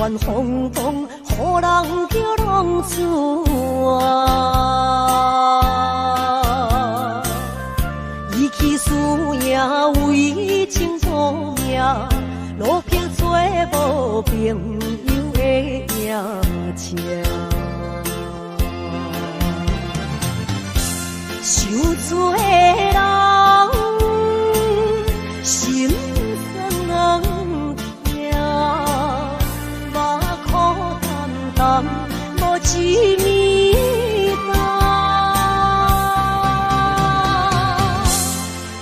传风风，予人叫浪子啊。伊去输赢为情做命，路凭做无朋友的影情。受罪的人心酸能听，目眶淡淡无一面红。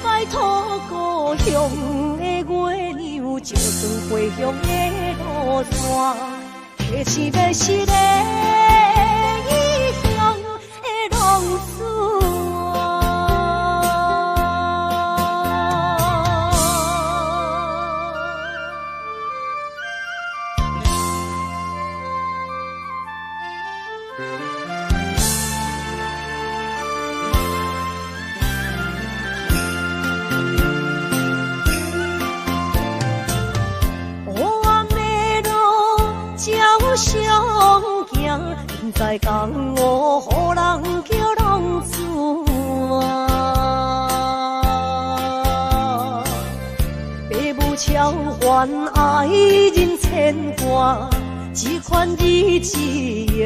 拜托故乡的月亮，照光回乡的路线，提醒要是个异乡的浪子。在江湖，予人叫浪子啊！父母超凡，爱人牵挂，这款日子永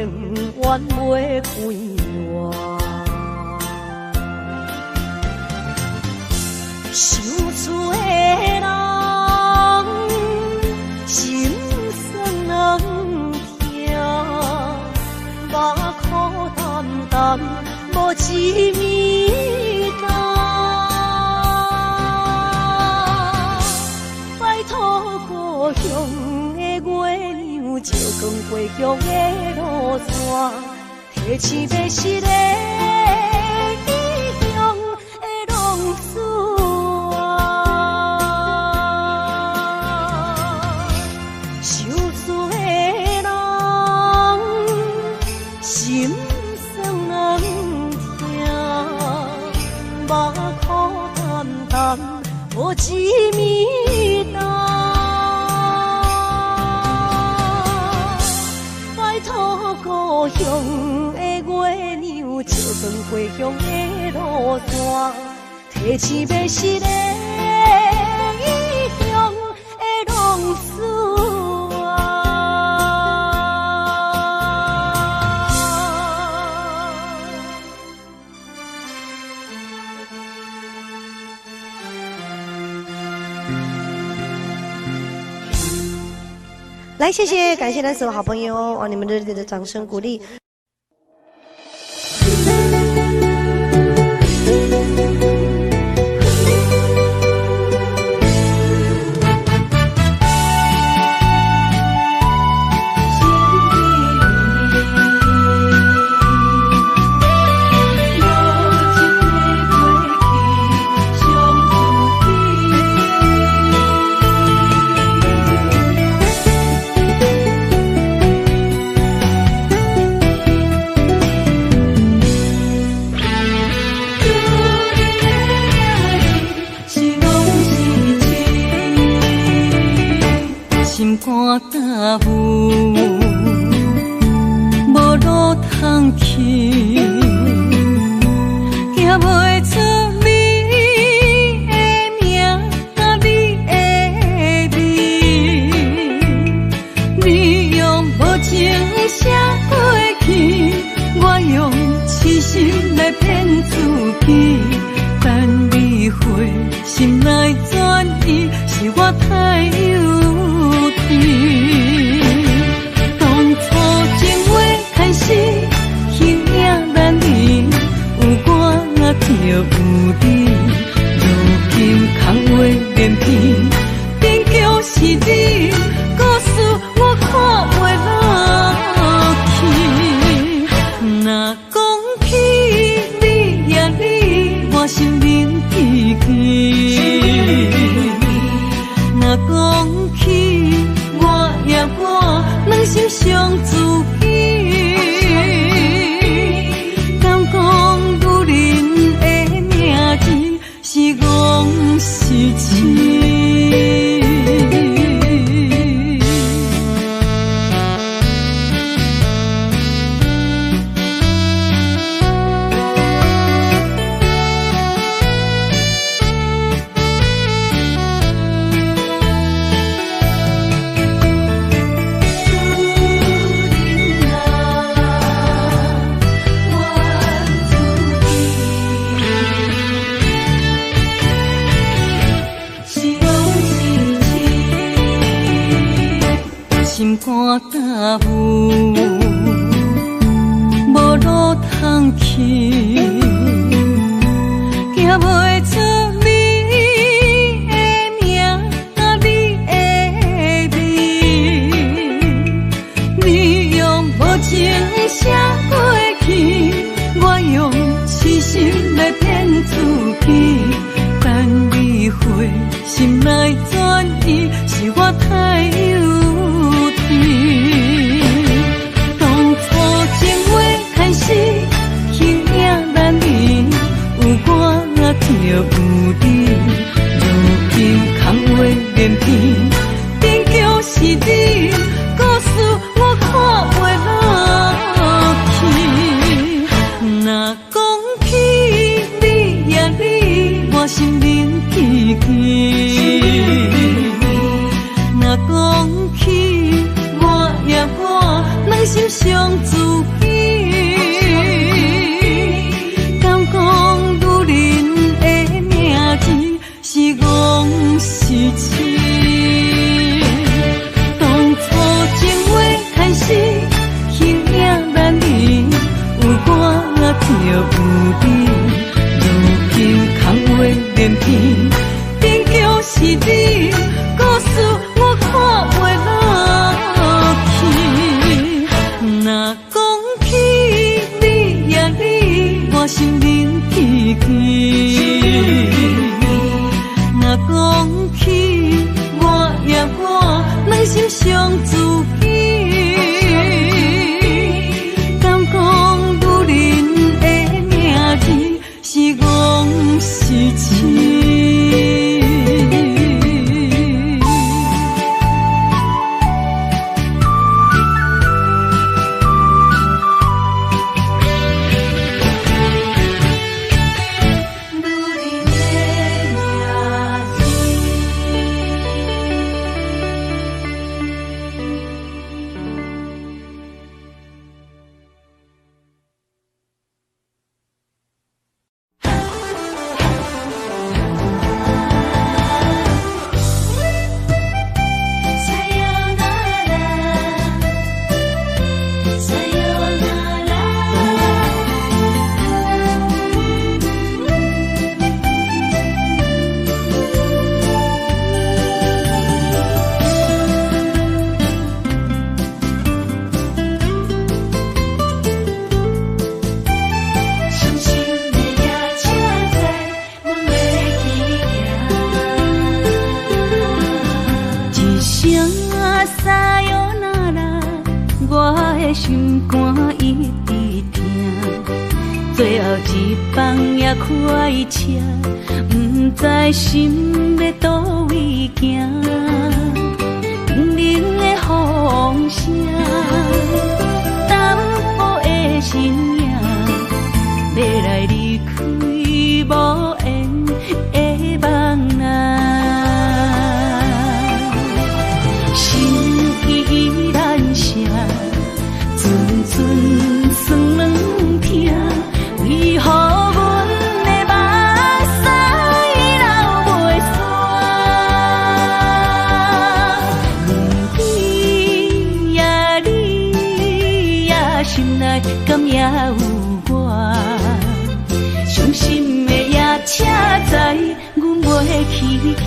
远袂快活。受罪的人心酸能听。目眶淡淡，无一面红。拜托故乡的月亮，照光回乡的路线，提醒要是个异乡的浪子啊。受罪的人心酸能听，目眶淡淡无一面红。拜托故乡的月亮，照光回乡的路线，提醒要是个异乡的浪子啊。来，谢谢，感谢咱所有好朋友，哇，你们热烈的掌声鼓励。心肝焦浮，无路通去，行袂出你的名，你的字，你用无情写过去，我用痴心来骗自己，等你回心来转移，是我太幼。当初情话开始，形影难离，有我就有你。如今空话连篇，终究是你，故事我看袂落去。若讲起你呀你，我心灵记起。有无路通去，行袂出你的名，你的字，你用无情写过去，我用痴心来骗自己。等你回心来转移，是我太幼稚。当初情话开始，形影难离，有我就有你。如今空话连篇，终究是你，故事我看袂落去。若讲起你呀你，我心灵记起。若讲起我呀我，内心伤自己。敢讲女人的名字是戆是痴？当初情话开始，形影难离，有我就有你。如今空话连篇，终究是你，故事我看袂落去。若讲起你呀你，我心灵记起。若讲起我呀我，内心伤自己。敢讲女人的名字是戆是痴？心肝一直疼，最后一放也开车，不知心要倒位行。冷冷的风声，淡薄的身影，要来离开无缘的梦啊。心依然舍。阵阵酸软疼，为何阮的目屎流袂煞？问你呀你呀，心内敢也有我？伤心的夜车载，阮袂去行。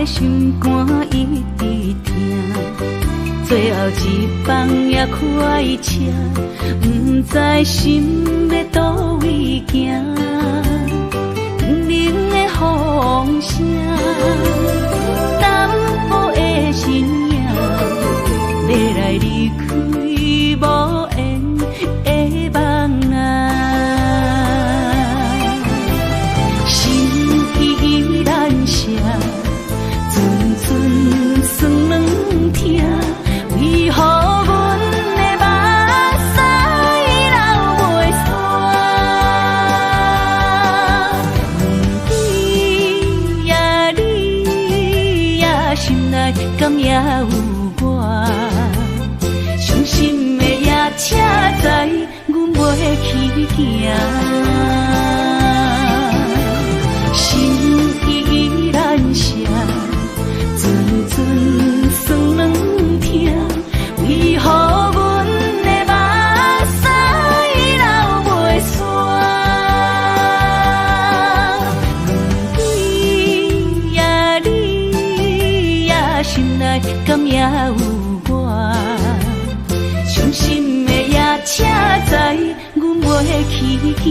心肝一直疼，最后一放也开车，不知心要倒位行。冷冷的风声，淡薄的身影，要来离开无缘的梦啊。心依心内敢也有我？伤心的夜车载，阮袂去行。心依然舍，阵阵酸软痛，为何阮的目屎流袂煞？你呀，心内敢也有我？伤心的夜车载，阮袂去行。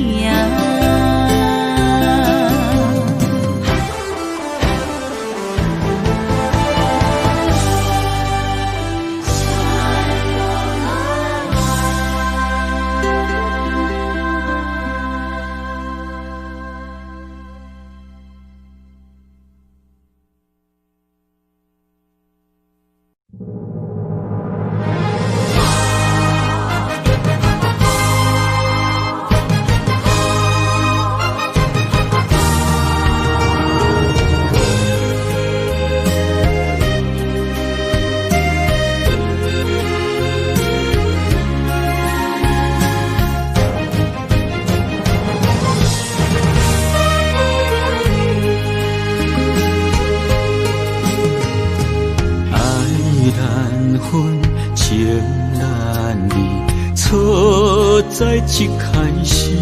在一开始，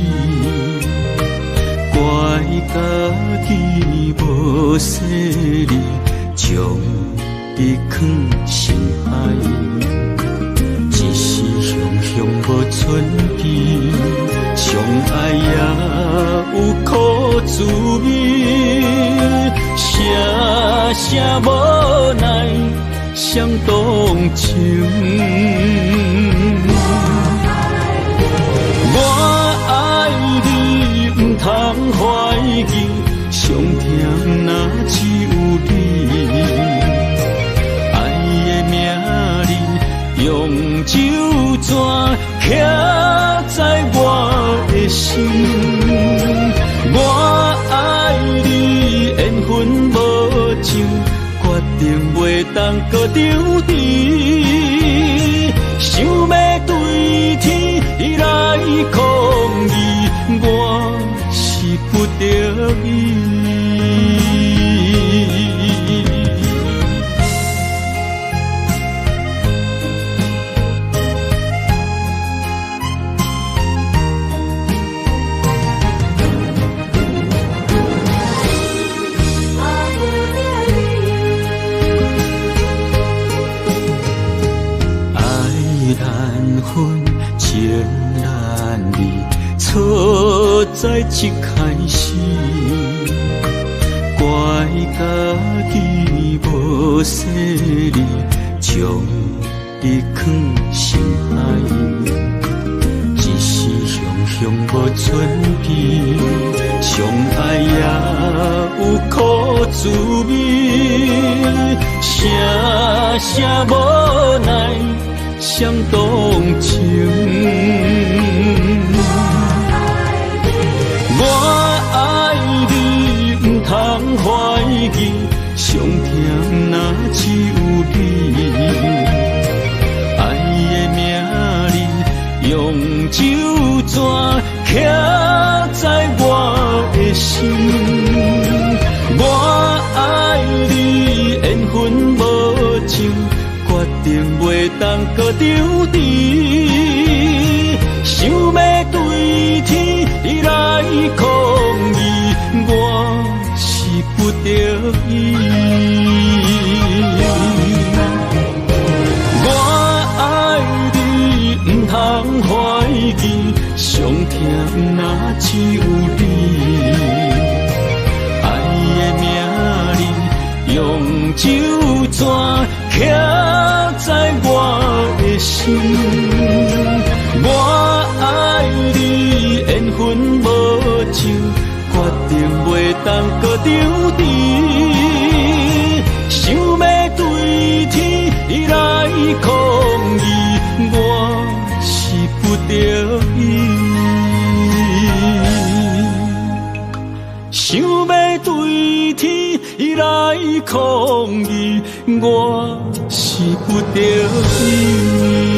怪家己无细腻，将伊藏心海。一时雄雄无寸边，相爱也有苦滋味，声声无奈伤动情。通怀疑，上甜若只有你。爱的名字用酒泉刻在我的心。我爱你，缘分无尽，决定袂当搁丢低。想要对天来抗议，我不得已。爱难分，情难离，错在一开始。怪家己无细腻，将伊藏心海。一时雄雄无寸边，相爱也有苦滋味。声声无奈伤动情。我爱你，不通怀疑，上甜若只有你。爱的名字用酒泉刻在我的心。我爱你，缘分无尽，决定袂当搁丢低。想要对天来抗议，我是不得已。我爱你，不通怀疑，上甜若只有你。爱的名字用酒泉刻在我的心。我爱你，缘分无尽，决定袂当搁丢低。想要对天来抗议，我是不得已。想要对天来抗议，我是不得已。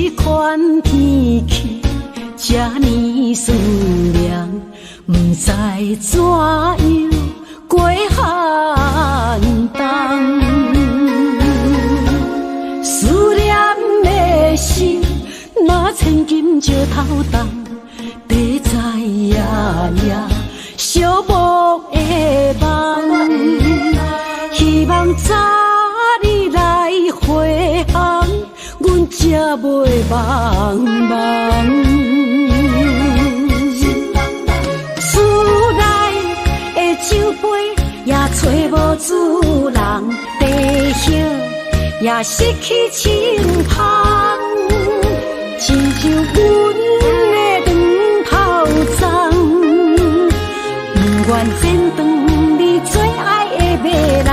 这款天气这呢酸凉，不知怎样过寒冬。思念的心，若千金石头重，地在夜夜寂寞的梦。希望早日来回航，阮才袂茫茫。厝内的酒杯也找无主人，地叶也失去清芳，亲像阮的长头鬃，不愿剪断你最爱的迷人。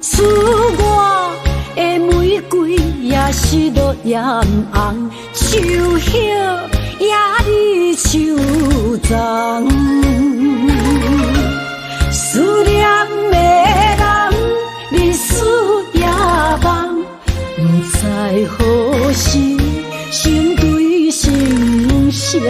厝外的玫瑰也是落艳红，树叶也离树丛。思念的人，日思夜梦，不知何时心对心声。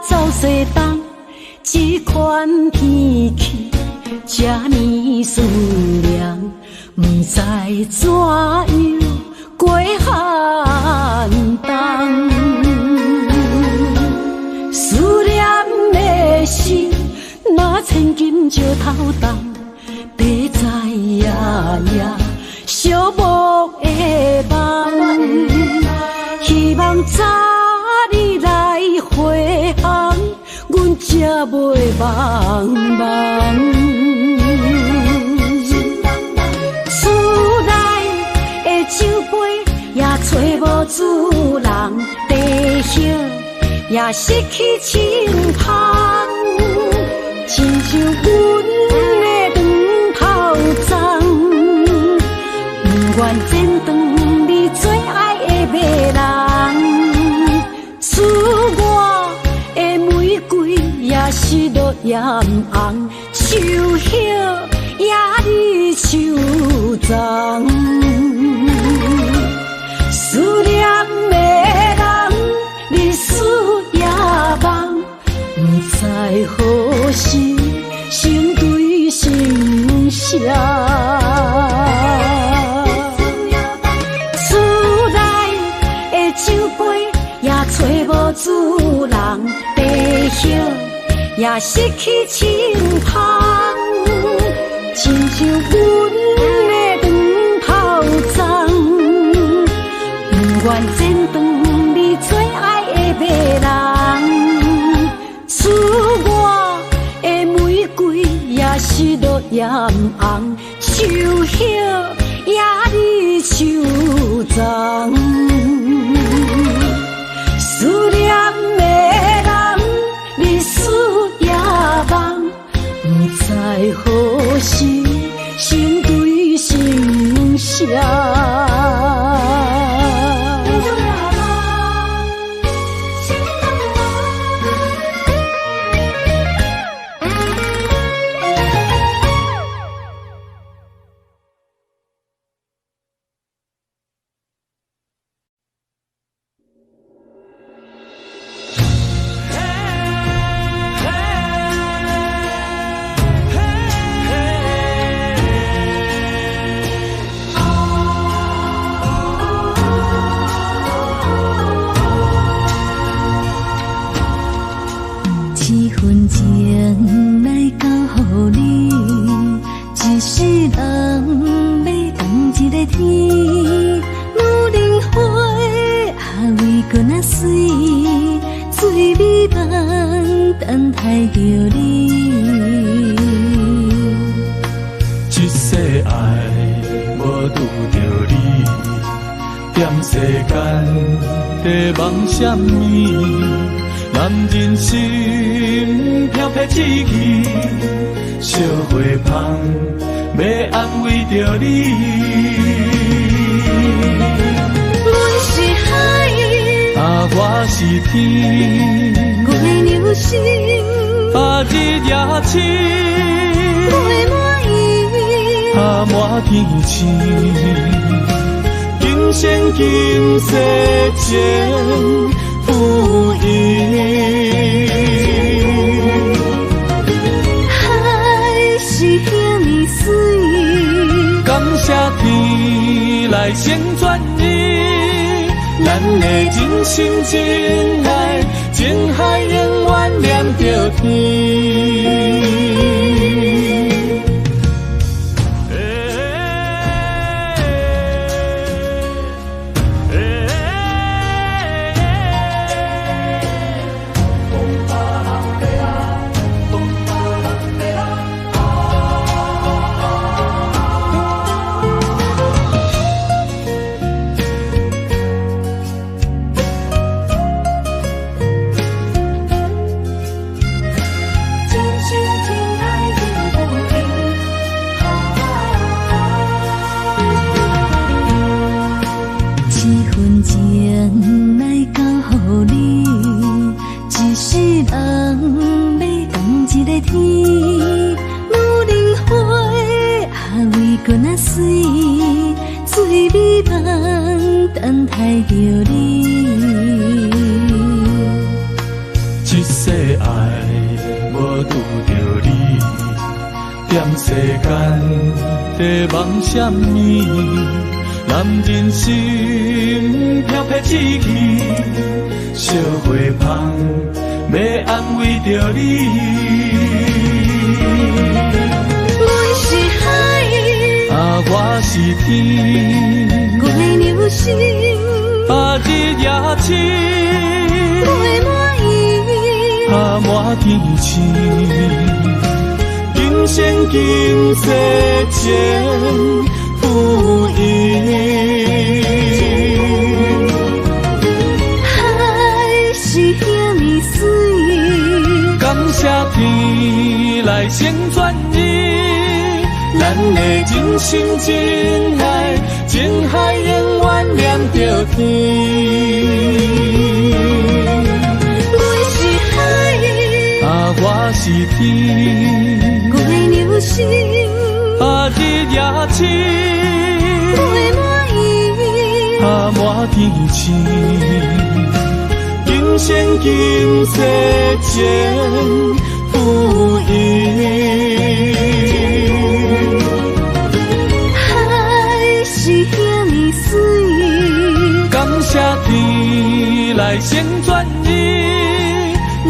走西东，这款天气这呢酸凉，不知怎样过寒冬。思念的心，若千金石头重，地在夜夜寂寞的梦。希望早日来回航，阮才袂茫茫。厝内的酒杯也找无主人，地叶也失去清芳，亲像阮的长头鬃，不愿剪断你最爱的迷人。厝外的玫瑰也是落艳红，树叶也离树丛。思念的人，日思夜梦，不知何时心对心声。厝内的酒杯也找无主人，地叶也失去清芳，亲像阮的长头鬃，不愿剪断你最爱的迷人。厝外的玫瑰也是落艳红，树叶也离树丛。思念的人，日思夜梦，不知何时心对心声。踮世间在梦什么？男人心飘撇志气，小花香要安慰着你。阮是海，我是天，我的流星，日夜深，我满意，满天星。今生今世前不移，海是遐尼水，感谢天来成全你，咱的真心真爱，情海永远念着天。一世爱无拄着你，踮世间在梦什么？男人心飘撇志气，小花香要安慰着你。阮是海，我是天，我的流星，日夜深，我满意，满天星。今生今世前不移，海是遐尼水，感谢天来成全你，咱的真心真爱，情海永远念着天。阮是海，我是天，我的流星，日夜深，我满意，满天星。今生今世前不移，海是遐尼水，感谢天来成全你，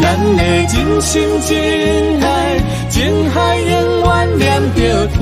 咱的真心真爱，情海永远念着天。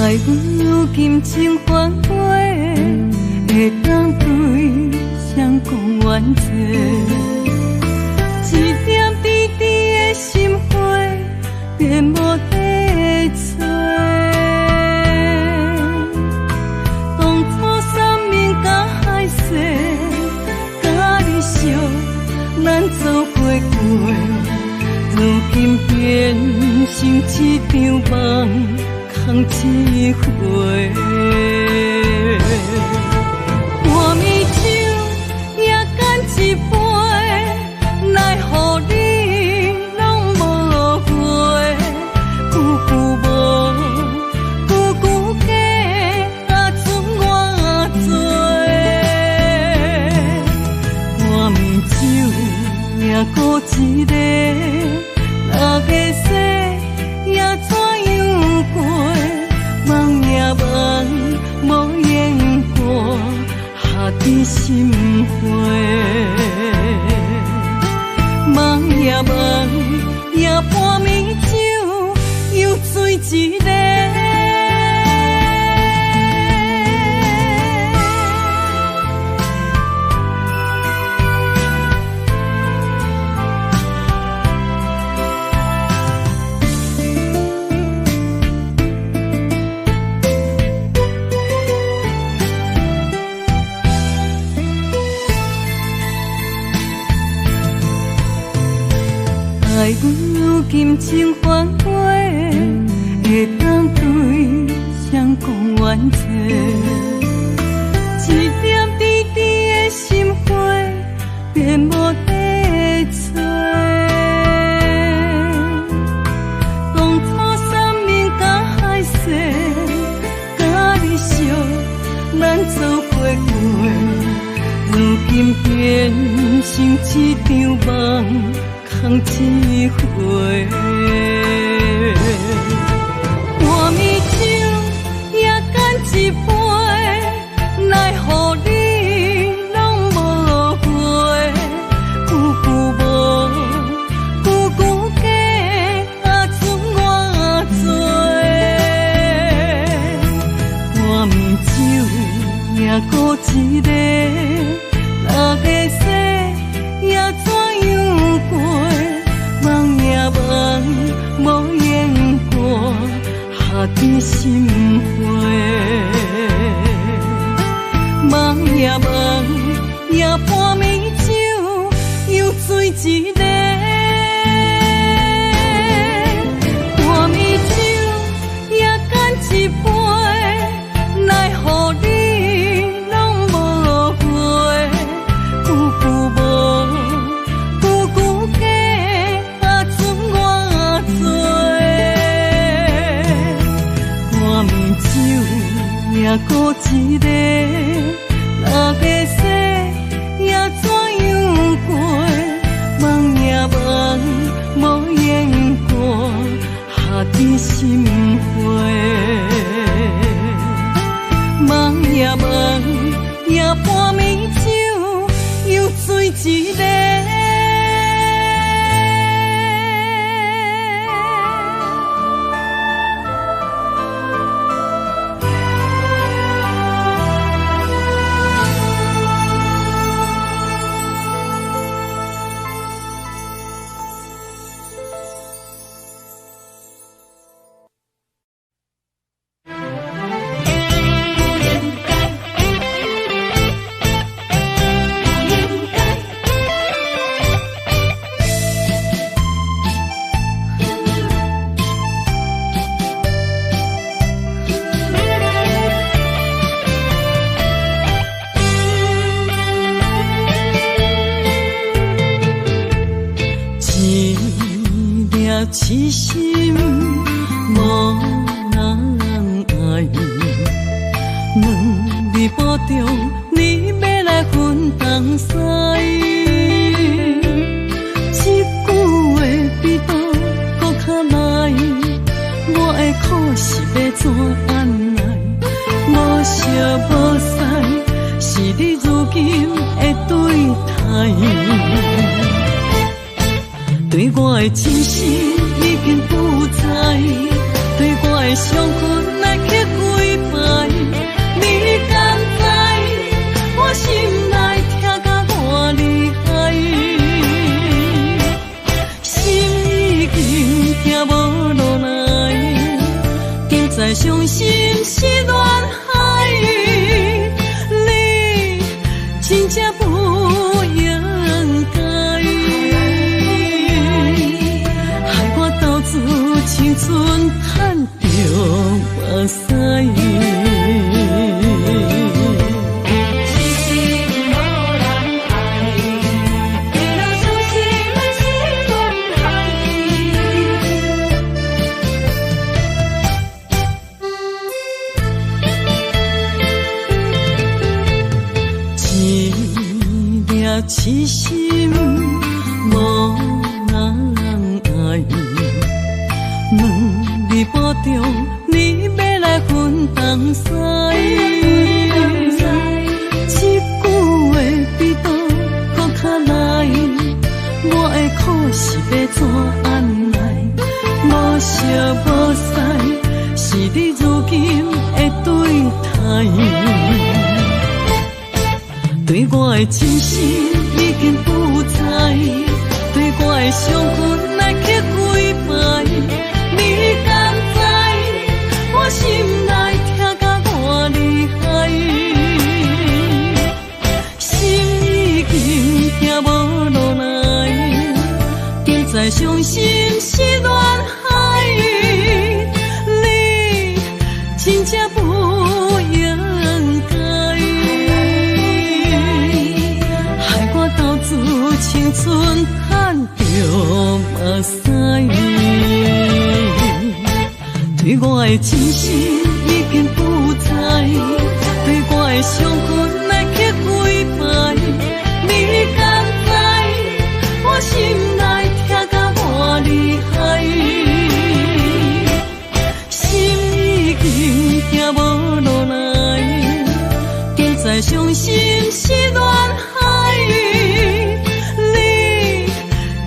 爱阮如今情繁花，会当对谁讲冤错？一点滴滴的心花，变无底找。当初生命甲海誓，甲你相，咱做伙梦空一回。半暝酒也干一杯，奈何你拢无回？久久无，久久假，啊剩我做。半暝酒也孤一个，六个世也怎样过？梦也梦，无言过，下伫心花。梦也梦，也半暝酒又醉一个。爱有金情反悔，会当对谁讲冤错？一点滴滴的心花，变无地找。当初三年甲海誓，甲你惜，咱做伙过，如今变成一场梦。空一回，半暝酒也干一杯，奈何你拢无回？久久无，久久假，啊剩我做。半暝酒也孤一个，六个世也怎样过？梦也梦，无言过，下伫心花。梦也梦，也半暝酒又醉一个。半暝酒也干一杯，奈何你拢无回？久久无。也孤一个，六个世也怎样过？梦也梦，无言过，下伫心花。梦也梦，也半暝酒又醉一个。痴心无人爱，两日保重，你要来分东西。一句话比刀搁较来，我的苦是要怎安来？无烧无晒，是你如今的对待。对我的真心已经不在，对我的伤痕来去几摆，你敢知我心内痛甲偌厉害？心已经行无落来，竟再伤心是恋海，你真正不应该。青春叹痴心无人爱，两日步中，你要来分东西。一句话比刀搁较来，我的苦是要怎安来？无烧无屎，是你如今的对待。对我的真心已经不知，对我的伤痕来去几摆，你敢知我心内痛甲偌厉害？心已经行无落来，竟再伤心是恋海，你真正不应该。青春赚着目屎，对我的真心已经不知，对我的伤痕来去几摆，你敢知我心内痛甲偌厉害？心已经行无落来，竟再伤心是恋海。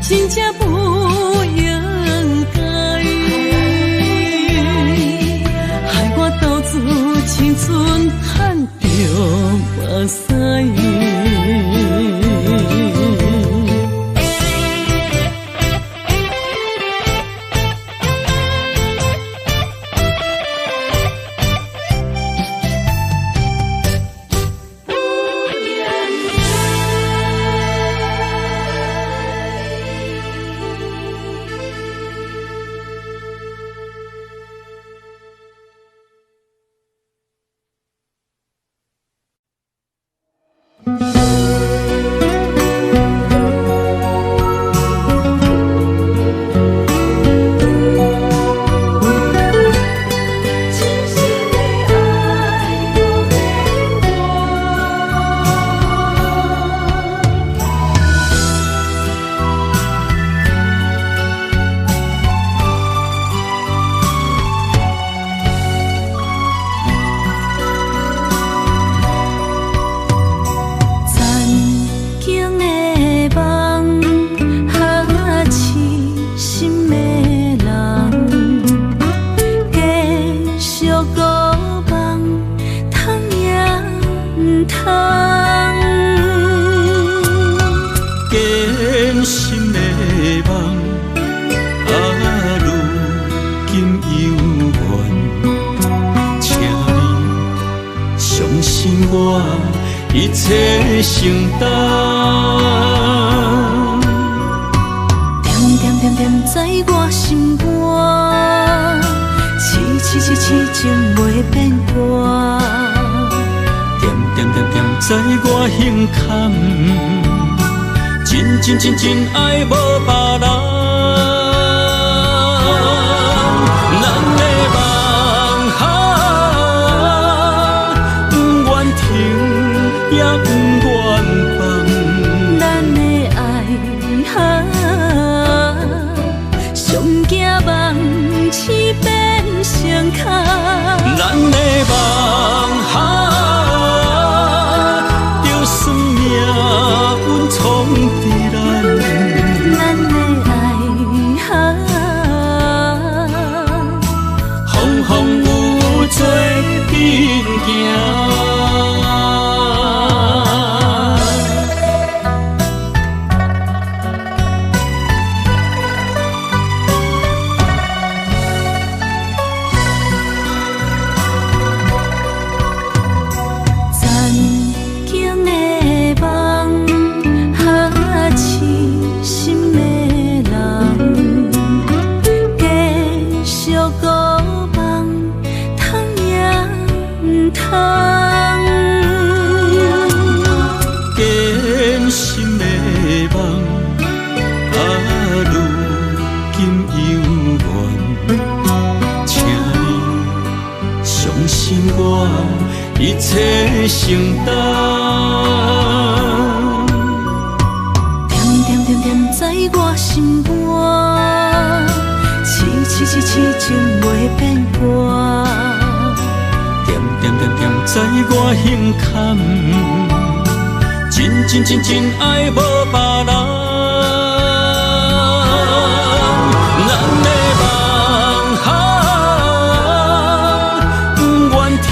真正不应该，害我斗志青春赚着目屎。一切承担，点点点点在我心肝，痴情袂变卦，点点点点在我胸坎，真爱无别人。咱的梦就算命运冲伫咱的爱风风雨做阵行。糖心肝，一切承担。点点点点在我心肝，痴痴痴痴情袂变卦。点点点点在我心坎，真真真真爱无别人。咱的梦不愿停，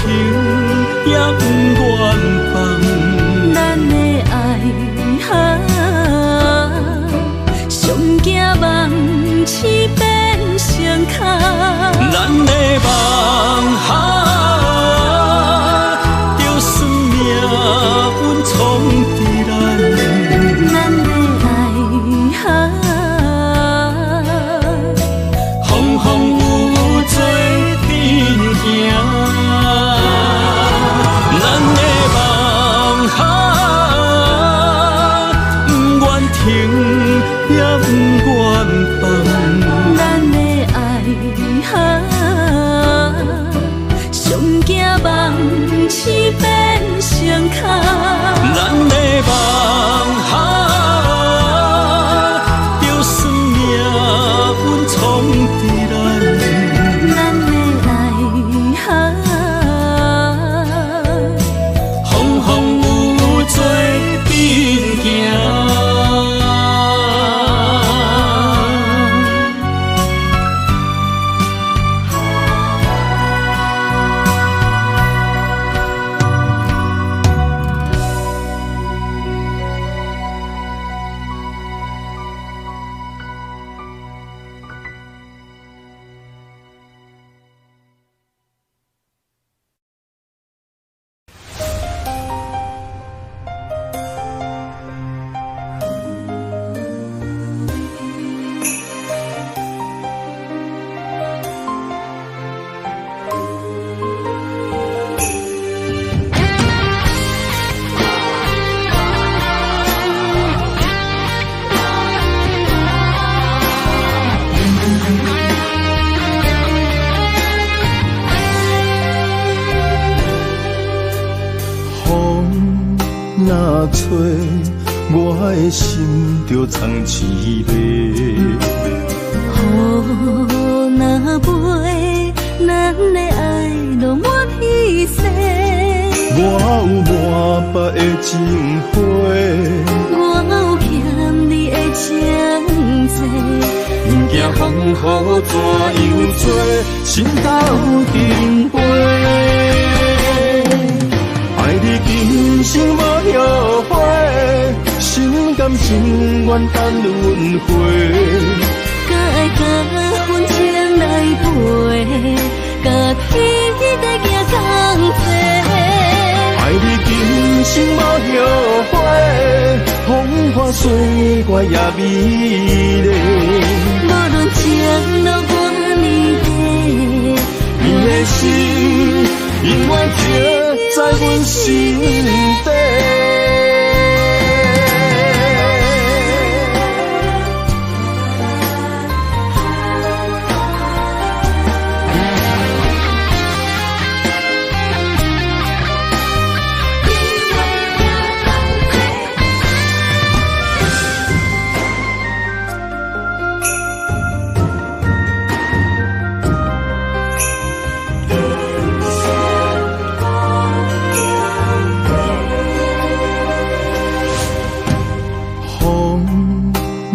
也不愿放。咱的爱上惊梦痴变成空。咱的梦就算命运冲伫咱，咱的爱风风有做变行。咱的梦不愿停，也不愿放。咱的爱上惊梦痴变成空。咱的梦就算命运冲伫咱，咱的爱风风有做变行。若吹，我的心就藏滋味。雨若飞，咱的爱落满天星。我有满腹的情花，我有欠你的情债。不惊风雨怎样做，心斗阵飞。爱你今生无后悔，心甘情愿等轮回。甲爱甲风情来陪，甲天在行同齐。爱你今生无后悔，风花雪月也美丽。无论情路多年底，你的心永远刻在阮心底。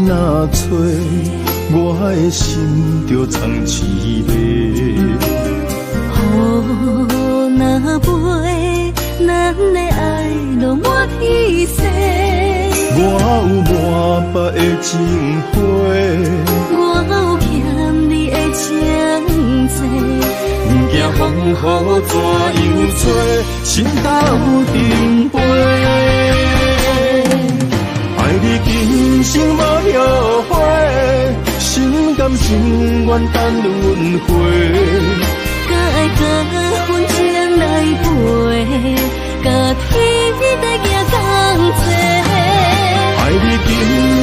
若吹，我的心就藏滋味。雨若飞，咱的爱落满天星。我有满腹的情花，我有欠你的情债。不惊风雨怎样做，心斗阵飞。爱你今生无后悔，心甘情愿等轮回。甲爱甲风情来陪，甲天在行同齐。爱你今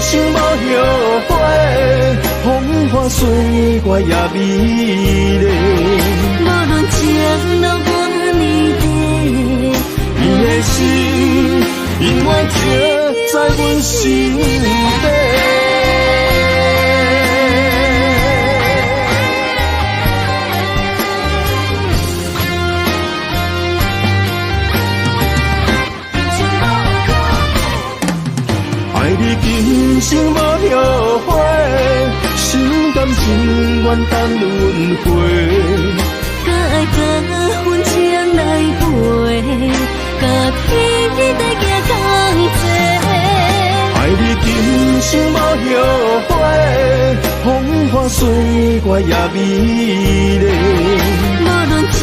生无后悔，风花雪月也美丽。无论情路多阮心底。爱你今生无后悔，心甘情愿等轮回。甲爱甲阮情来陪，甲天地行同齐。爱你今生无后悔，风花雪月也美丽。无论情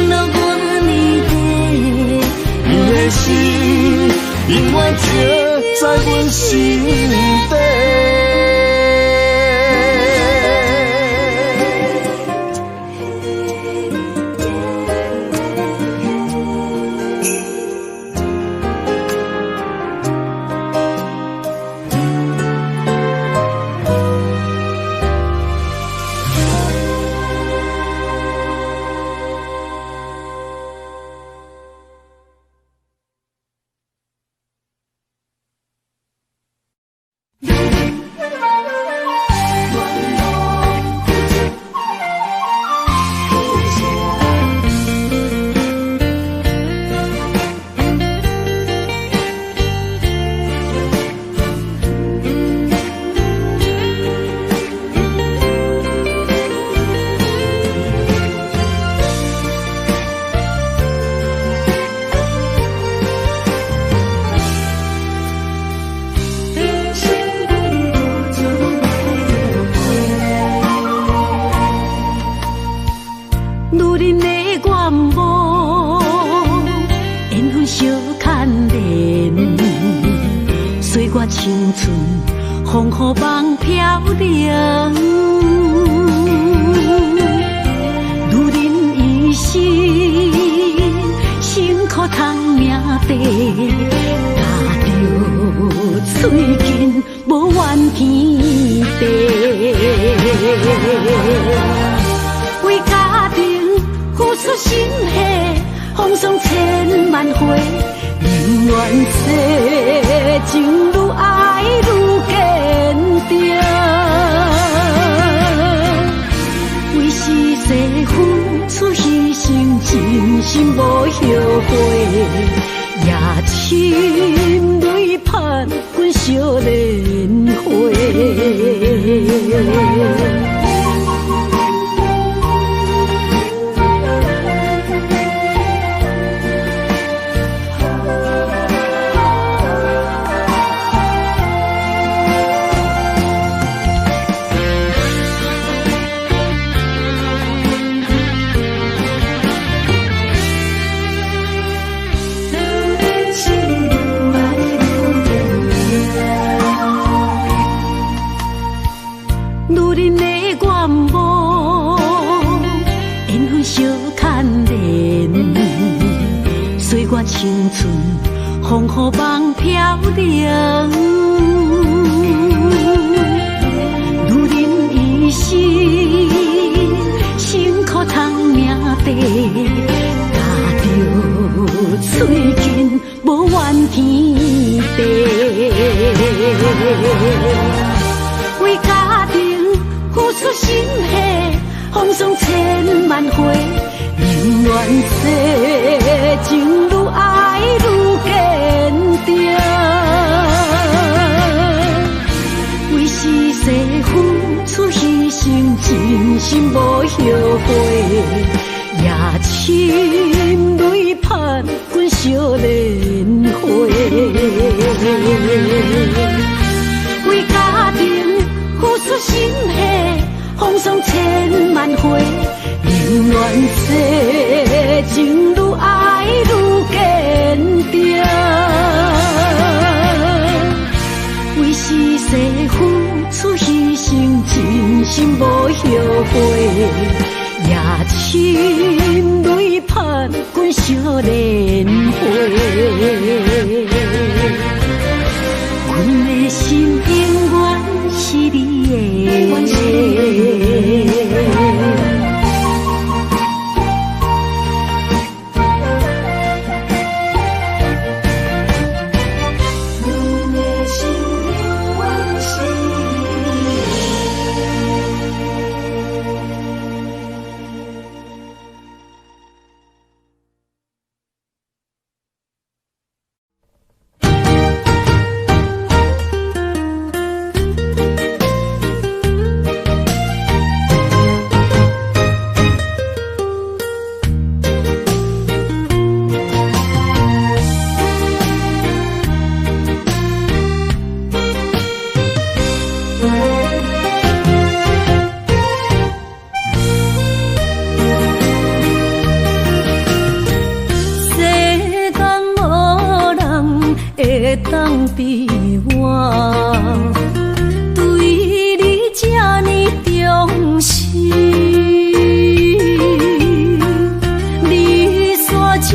路偌呢地，你的心永远刻在阮心底。青春风雨梦飘零，女人一生辛苦通命地，踏着嘴筋无怨天地，为家庭付出心血，风霜千万回。宁愿世情愈爱愈坚定，为是世付出牺牲，真心无后悔，也深泪盼阮少年花。青春风雨梦飘零，女人一生辛苦通命地，踏着嘴筋无怨天地，为家庭付出心血，风霜千万回。宁愿世情愈爱愈坚定，为是世付出牺牲，真心无后悔，也深泪盼阮少年花。为家庭付出心血，风霜千万回。宁愿世情愈爱愈坚定，为是世付出牺牲，真心无后悔，也深泪盼阮少年花。阮的心永远是你的。会当比我对你这呢重视，你煞将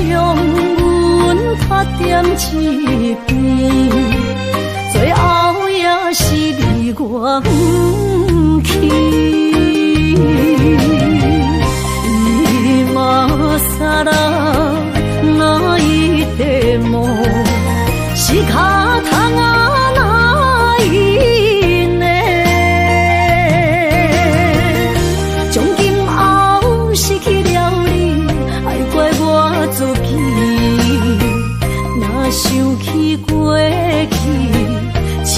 阮拍点一边，最后也是你我不去。今さら泣いても仕方がないね。从今后失去了你，爱怪我自己。若想起过去，像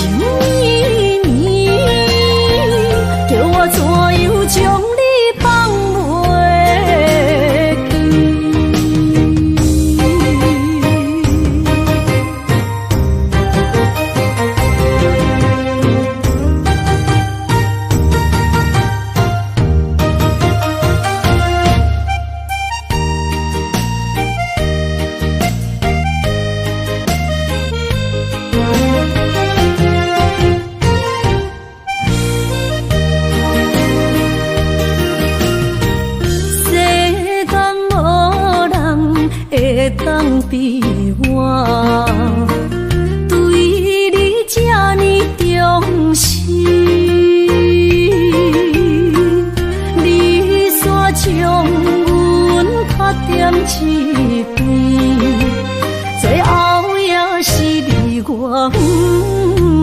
年年，叫我怎样将你放袂？当比我对你这呢重视，你煞将阮拍点一边，最后也是你我不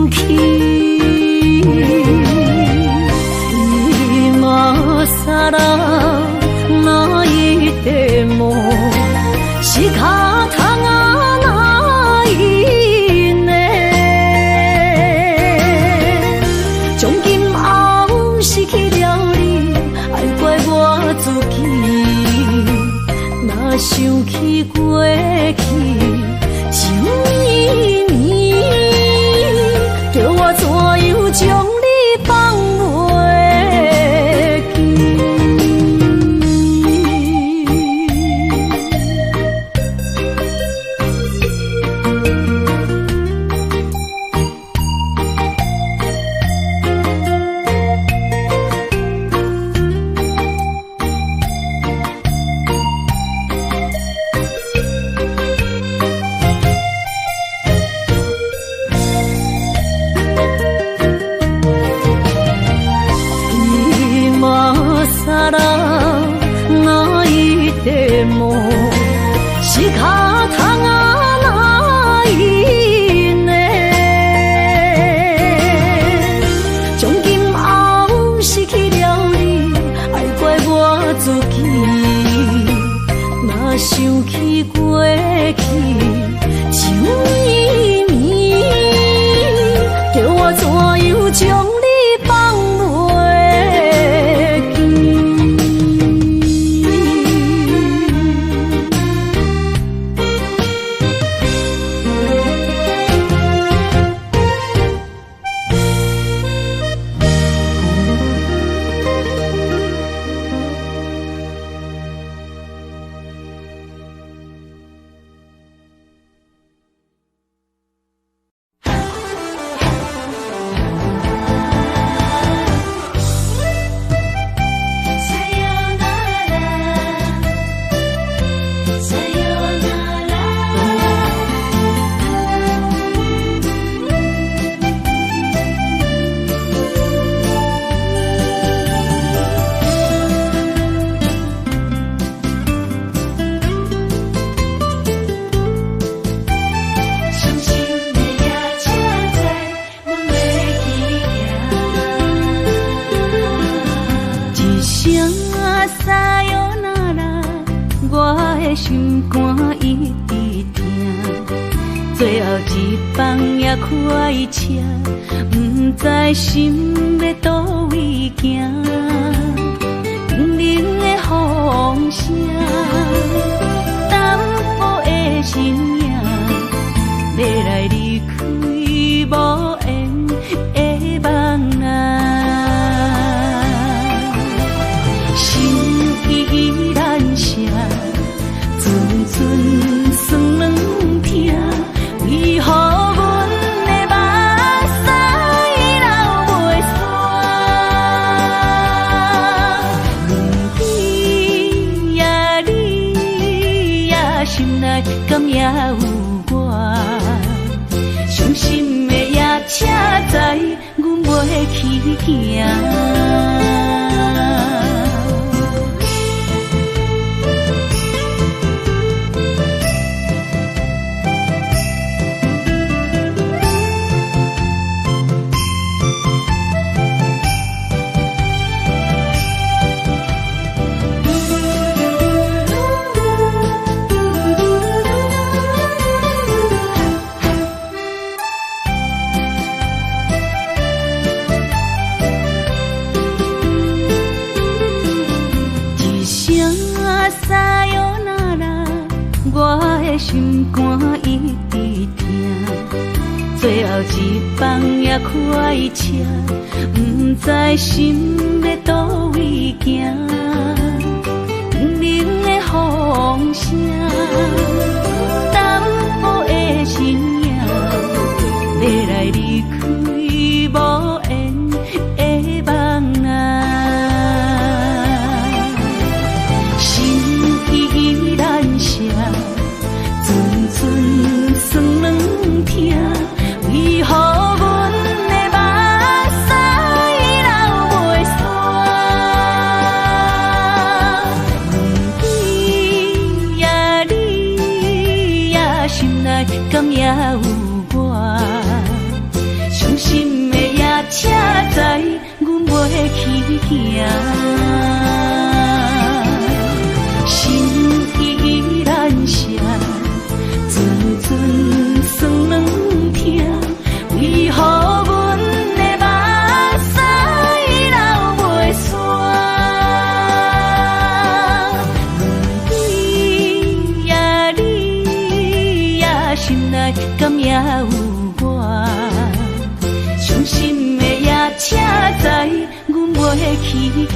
去。今さら泣いても仕方がないね。从今后失去了你，爱怪我自己。若想起过去，像年年，叫我怎样将你放袂记？さら泣いても仕方がないね。从今后失去了你，爱怪我自己。若想起过去，像年年，叫我怎样将你放袂记？心肝一直疼，最后一放也开车，不知心要倒位行。冷冷的风声，淡薄的身影，要来离开无缘的梦啊，心依然舍。寸寸酸软疼，为何？来敢也有我，伤心的夜车载，阮袂去行。心肝一直疼，最后一放也开车，不知心要倒位行。不明的风声，淡薄的身影，要来离开无缘的梦啊，心依然舍。寸算软疼，为何阮的目屎流袂煞？问你呀，心内敢也有我？伤心的夜车载，阮袂去行。心依然舍。寸算软疼，为何阮的目屎流袂煞？问你呀，心内敢也有我？伤心的夜车载，阮袂去行。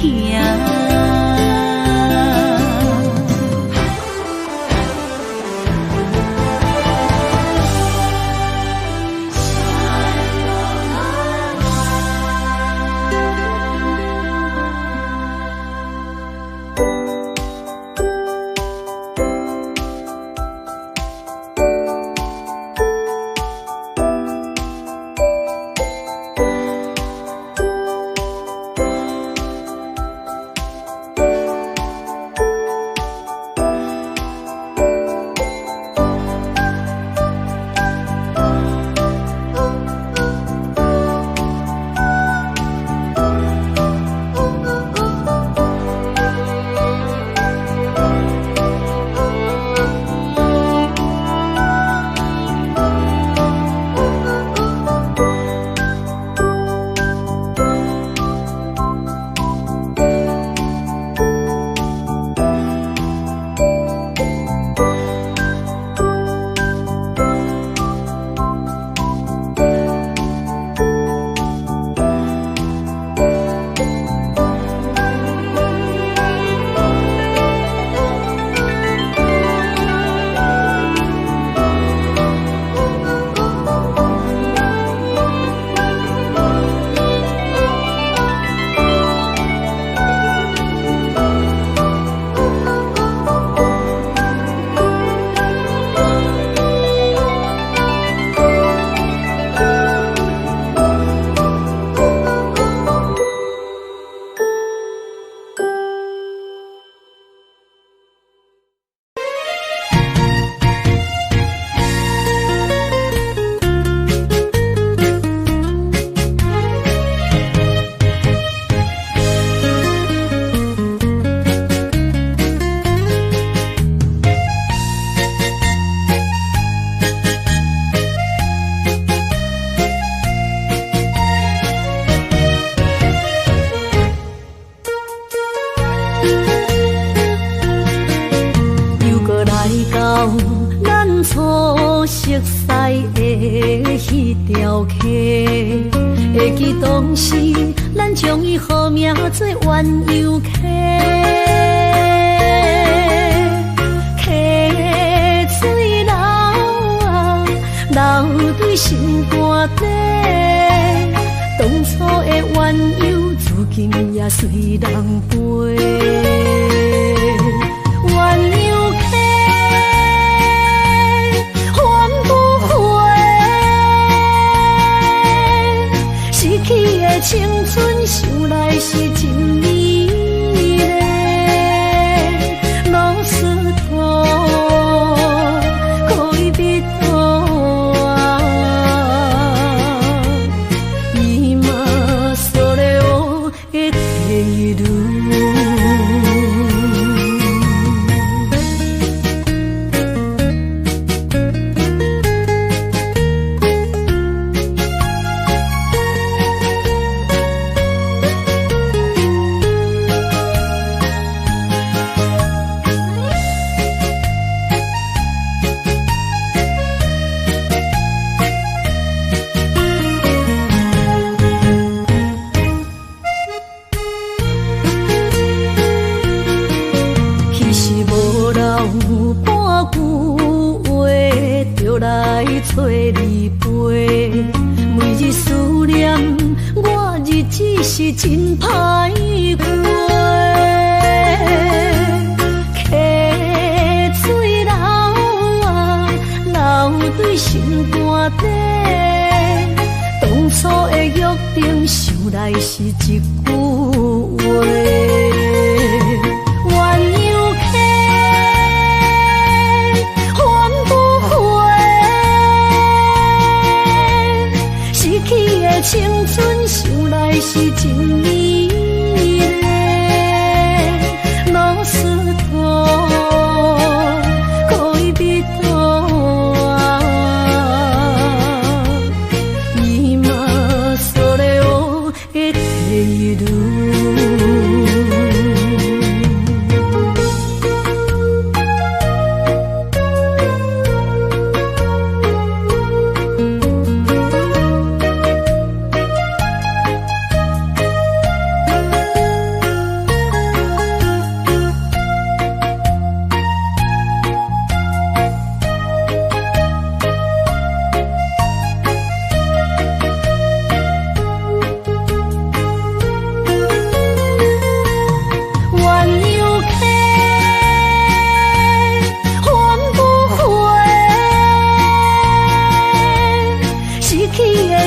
初熟悉的迄条溪，会记当时咱将伊号名做鸳鸯溪。溪水流啊，流对心肝底。当初的鸳鸯，至今也随人背。鸳鸯溪。半句话就来找你陪，每日思念我日子是真歹过。溪水流啊流对心肝底，当初的约定想来是一句话。青春想来是真美丽，老师徒可以比多啊，伊嘛所了的体路。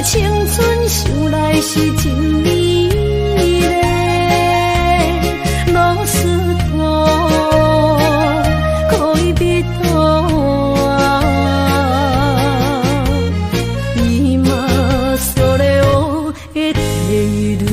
青春想来是真美丽，老师徒可以比多啊，伊嘛所了的体路。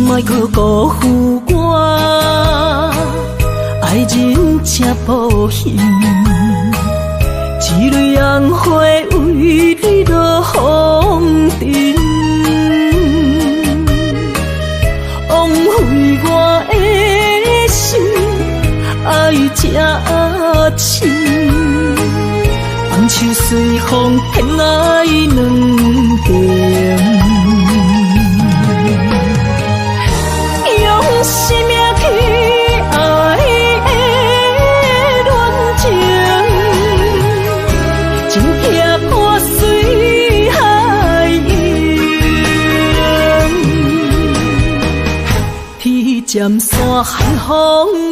莫去辜负我，爱人才保险，一蕊红花为你落风尘，枉费我的心爱这深，放手随风偏爱两边。生命去爱的恋情，真痛破水海涌，天渐山海风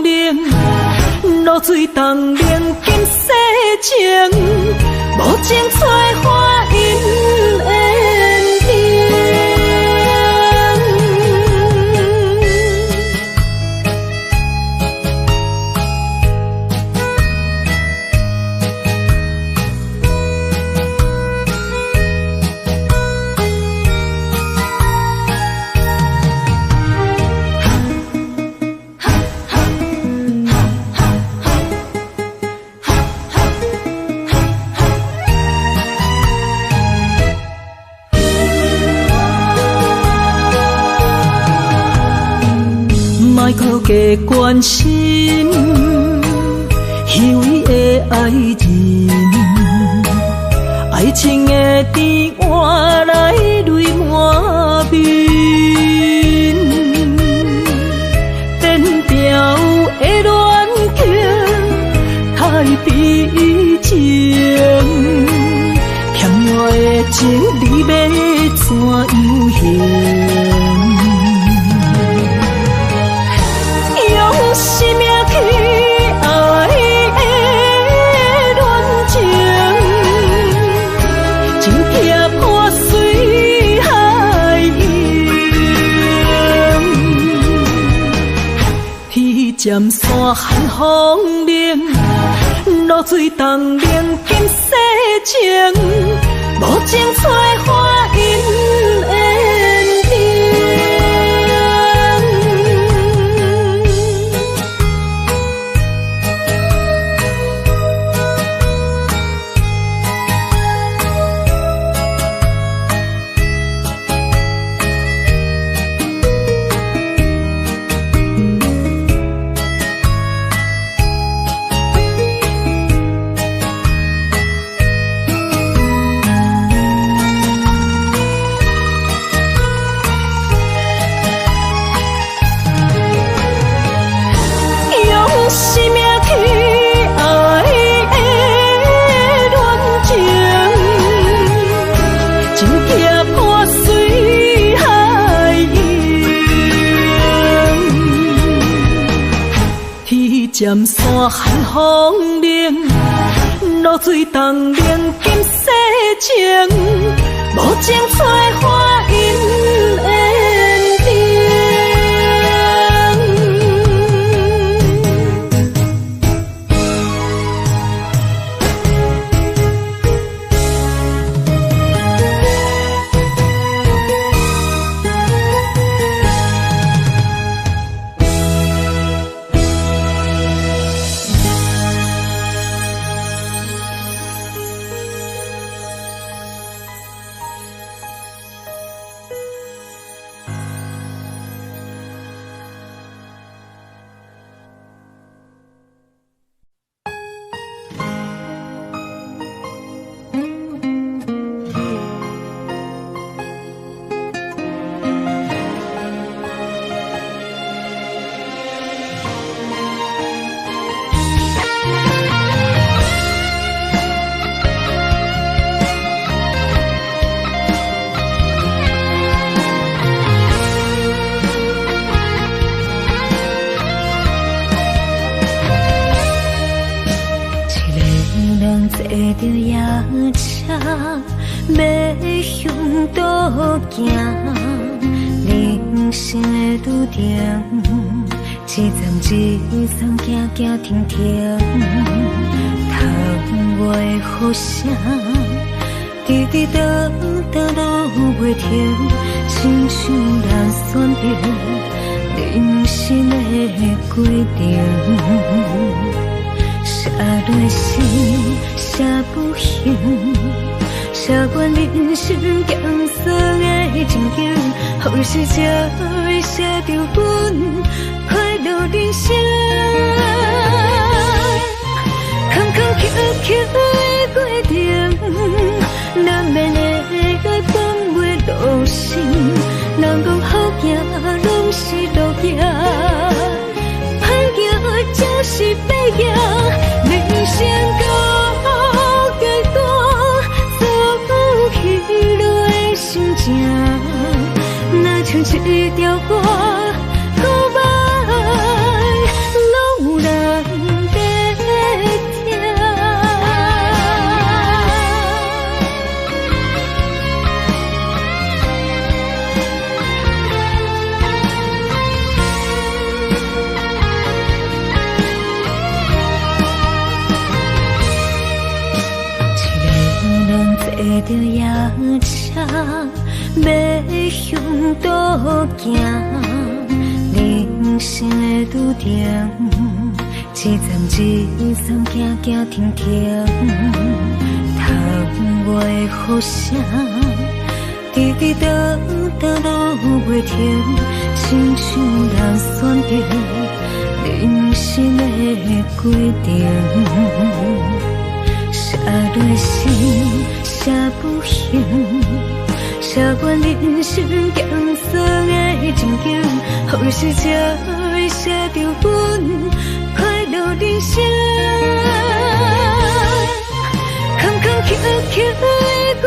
冷，露水冻冷见世情，无情催花因缘定。莫搁加关心虚伪的爱人，爱情的甜换来泪满面，颠调的恋情太悲情，欠我的情你要怎样还？生命去爱的恋情，站山寒风冷，露水东冷见世情，无情催花因缘定。站山寒风冷，露水东冷见世情，无情催花因缘定。坐着夜车，要向倒行，人生的拄定，一站一站行行停停，窗外雨声，滴滴答答落袂停，亲像咱选择人生的规定。写落诗，写不行，写阮人生艰涩的情景，好时才会写着阮快乐人生。坎坎坷坷的过程，难免会来放袂落心。人讲好行拢是路行，歹行才是白行。人生到阶段，所起落的心情，若像一条歌，古摆拢有人在听。坐着夜车，要向倒行，人生的拄定，一站一站行行停停，窗外雨声，滴滴答答落袂停，亲像咱选择人生的规定。写落诗，写不行，写阮人生艰涩的情景，好时才会写着阮快乐人生。坎坎坷坷的